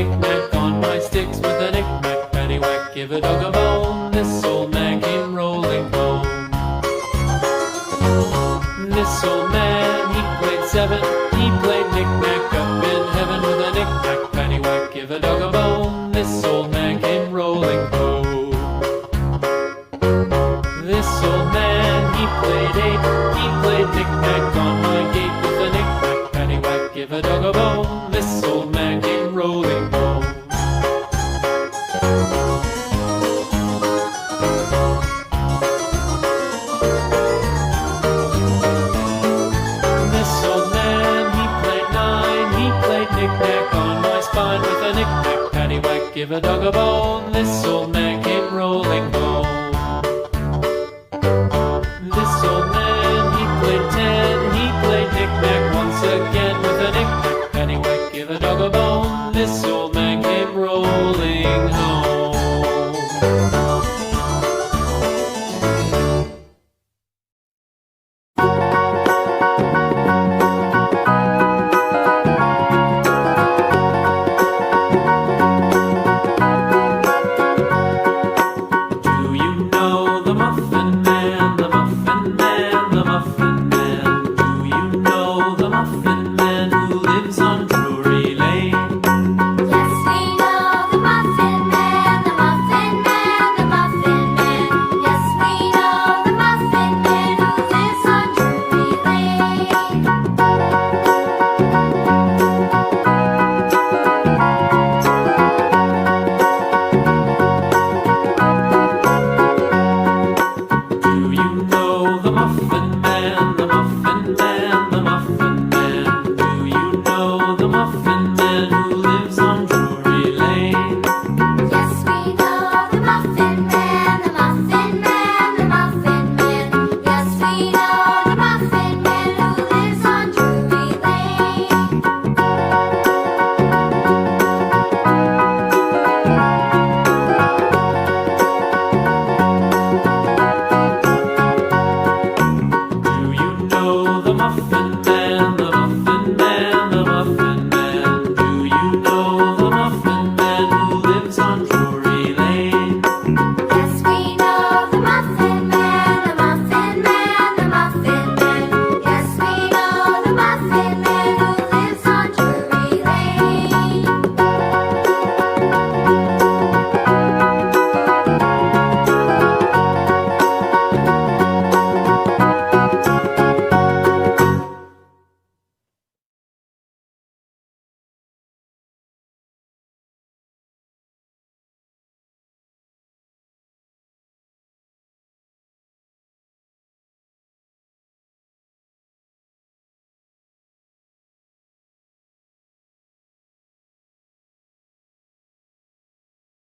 knick-knack on my sticks with a knick-knack, paddywhack, give a dog a bone. This old man came rolling home. This old man, he played seven. He played knick-knack up in heaven with a knick-knack, paddywhack, give a dog a bone. This old man came rolling home. This old man, he played eight. He played knick-knack on my gate with a knick-knack, paddywhack, give a dog a bone. This old man came rolling home. This old man, he played nine. He played knick-knack on my spine with a knick-knack, paddywhack, give a dog a bone. This old man came rolling home. This old man, he played ten. He played knick-knack once again with a knick-knack, paddywhack, give a dog a bone. This old man came rolling home. Do you know the Muffin Man, the Muffin Man, the Muffin Man? Do you know the Muffin Man who lives on Drury Lane? Yes, we know the Muffin Man, the Muffin Man, the Muffin Man. Yes, we know the Muffin Man who lives on Drury Lane. Do you know the Muffin Man, the Muffin Man, the Muffin Man? Do you know the Muffin Man who lives on Drury Lane? Yes, we know the Muffin Man, the Muffin Man, the Muffin Man. Yes, we know the Muffin Man who lives on Drury Lane. Do you know the Muffin Man, the Muffin Man, the Muffin Man? Do you know the Muffin Man who lives on Drury Lane? Yes, we know the Muffin Man, the Muffin Man, the Muffin Man. Yes, we know the Muffin Man who lives on Drury Lane.